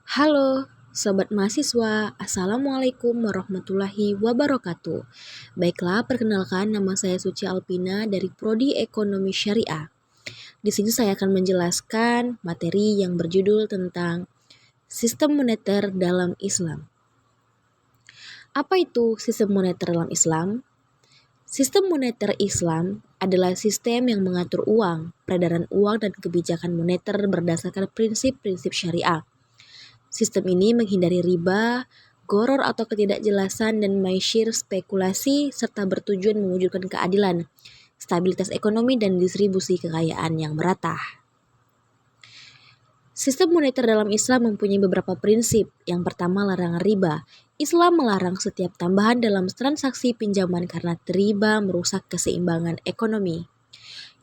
Halo, sobat mahasiswa. Assalamualaikum warahmatullahi wabarakatuh. Baiklah, perkenalkan nama saya Suci Alpina dari Prodi Ekonomi Syariah. Di sini saya akan menjelaskan materi yang berjudul tentang sistem moneter dalam Islam. Apa itu sistem moneter dalam Islam? Sistem moneter Islam adalah sistem yang mengatur uang, peredaran uang, dan kebijakan moneter berdasarkan prinsip-prinsip syariah. Sistem ini menghindari riba, gharar atau ketidakjelasan, dan maisir spekulasi, serta bertujuan mewujudkan keadilan, stabilitas ekonomi, dan distribusi kekayaan yang merata. Sistem moneter dalam Islam mempunyai beberapa prinsip. Yang pertama, larangan riba. Islam melarang setiap tambahan dalam transaksi pinjaman karena riba merusak keseimbangan ekonomi.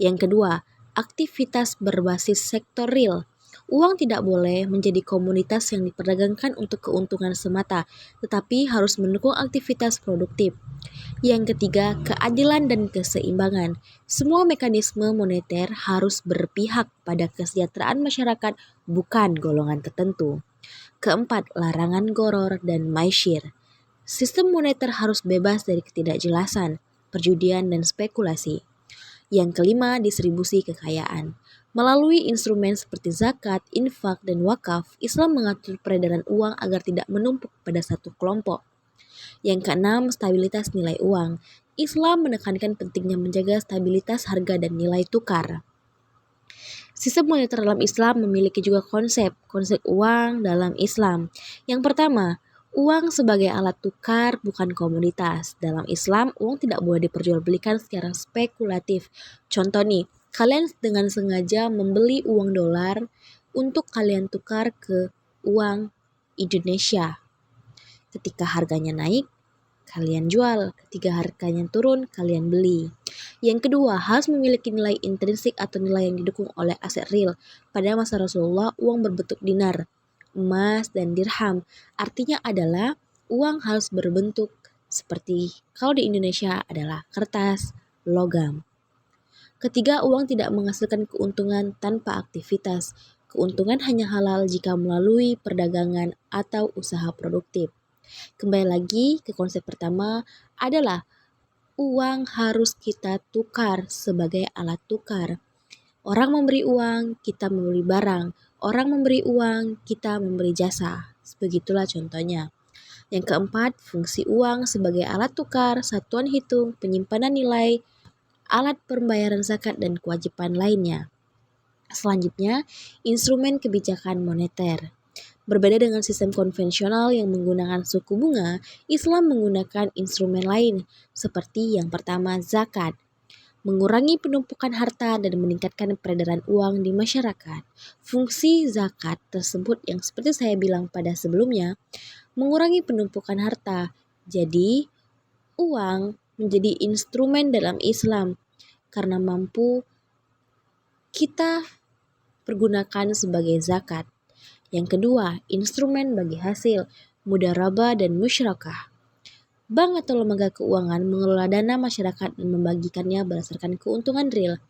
Yang kedua, aktivitas berbasis sektor real. Uang tidak boleh menjadi komoditas yang diperdagangkan untuk keuntungan semata, tetapi harus mendukung aktivitas produktif. Yang ketiga, keadilan dan keseimbangan. Semua mekanisme moneter harus berpihak pada kesejahteraan masyarakat, bukan golongan tertentu. Keempat, larangan gharar dan maisir. Sistem moneter harus bebas dari ketidakjelasan, perjudian, dan spekulasi. Yang kelima, distribusi kekayaan. Melalui instrumen seperti zakat, infak, dan wakaf, Islam mengatur peredaran uang agar tidak menumpuk pada satu kelompok. Yang keenam, stabilitas nilai uang. Islam menekankan pentingnya menjaga stabilitas harga dan nilai tukar. Sistem moneter dalam Islam memiliki juga konsep uang dalam Islam. Yang pertama, uang sebagai alat tukar bukan komoditas. Dalam Islam, uang tidak boleh diperjualbelikan secara spekulatif. Contoh nih, kalian dengan sengaja membeli uang dolar untuk kalian tukar ke uang Indonesia. Ketika harganya naik, kalian jual. Ketika harganya turun, kalian beli. Yang kedua, harus memiliki nilai intrinsik atau nilai yang didukung oleh aset real. Pada masa Rasulullah, uang berbentuk dinar, emas, dan dirham. Artinya adalah uang harus berbentuk seperti kalau di Indonesia adalah kertas, logam. Ketiga, uang tidak menghasilkan keuntungan tanpa aktivitas. Keuntungan hanya halal jika melalui perdagangan atau usaha produktif. Kembali lagi ke konsep pertama adalah uang harus kita tukar sebagai alat tukar. Orang memberi uang, kita memberi barang. Orang memberi uang, kita memberi jasa. Begitulah contohnya. Yang keempat, fungsi uang sebagai alat tukar, satuan hitung, penyimpanan nilai, alat pembayaran zakat, dan kewajiban lainnya. Selanjutnya, instrumen kebijakan moneter. Berbeda dengan sistem konvensional yang menggunakan suku bunga, Islam menggunakan instrumen lain, seperti yang pertama zakat, mengurangi penumpukan harta dan meningkatkan peredaran uang di masyarakat. Fungsi zakat tersebut yang seperti saya bilang pada sebelumnya, mengurangi penumpukan harta. Jadi, uang menjadi instrumen dalam Islam karena mampu kita pergunakan sebagai zakat. Yang kedua, instrumen bagi hasil, mudharabah dan musyarakah. Bank atau lembaga keuangan mengelola dana masyarakat dan membagikannya berdasarkan keuntungan real.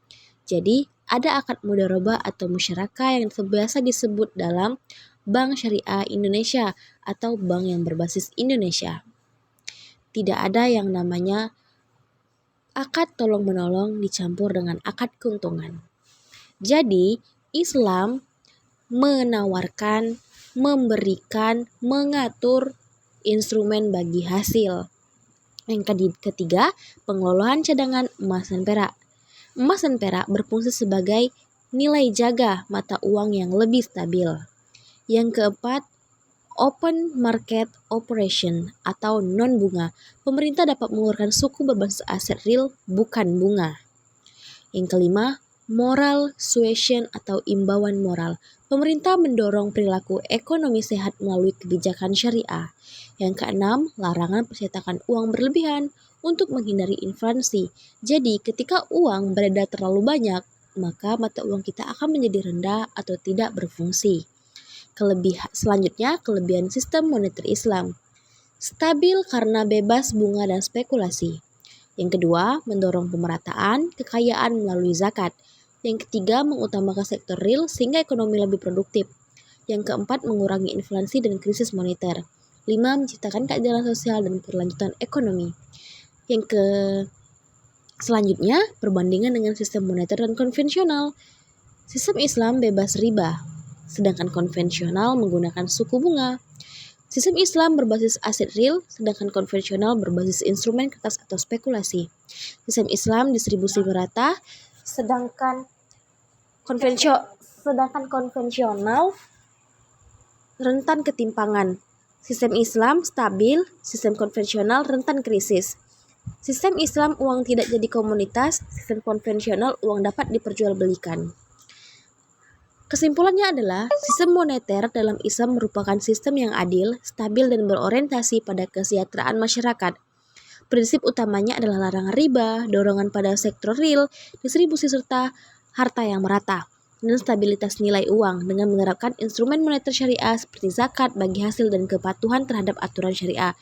Jadi, ada akad mudharabah atau musyarakah yang biasa disebut dalam Bank Syariah Indonesia atau bank yang berbasis Indonesia. Tidak ada yang namanya akad tolong-menolong dicampur dengan akad keuntungan. Jadi, Islam menawarkan, memberikan, mengatur instrumen bagi hasil. Yang ketiga, pengelolaan cadangan emas dan perak. Emas dan perak berfungsi sebagai nilai jaga mata uang yang lebih stabil. Yang keempat, open market operation atau non-bunga. Pemerintah dapat mengeluarkan suku berbasis aset real, bukan bunga. Yang kelima, moral suasion atau imbauan moral. Pemerintah mendorong perilaku ekonomi sehat melalui kebijakan syariah. Yang keenam, larangan percetakan uang berlebihan untuk menghindari inflasi. Jadi, ketika uang beredar terlalu banyak, maka mata uang kita akan menjadi rendah atau tidak berfungsi. Selanjutnya, kelebihan sistem moneter Islam. Stabil karena bebas bunga dan spekulasi. Yang kedua, mendorong pemerataan kekayaan melalui zakat. Yang ketiga, mengutamakan sektor real sehingga ekonomi lebih produktif. Yang keempat, mengurangi inflasi dan krisis moneter. 5. Menciptakan keadilan sosial dan berlanjutan ekonomi. Selanjutnya, perbandingan dengan sistem moneter dan konvensional. Sistem Islam bebas riba, sedangkan konvensional menggunakan suku bunga. Sistem Islam berbasis aset real, sedangkan konvensional berbasis instrumen kertas atau spekulasi. Sistem Islam distribusi merata, sedangkan konvensional rentan ketimpangan. Sistem Islam stabil, sistem konvensional rentan krisis. Sistem Islam uang tidak jadi komoditas, sistem konvensional uang dapat diperjualbelikan. Kesimpulannya adalah, sistem moneter dalam Islam merupakan sistem yang adil, stabil, dan berorientasi pada kesejahteraan masyarakat. Prinsip utamanya adalah larangan riba, dorongan pada sektor real, distribusi serta harta yang merata, dan stabilitas nilai uang dengan menerapkan instrumen moneter syariah seperti zakat bagi hasil dan kepatuhan terhadap aturan syariah.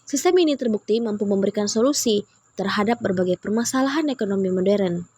Sistem ini terbukti mampu memberikan solusi terhadap berbagai permasalahan ekonomi modern.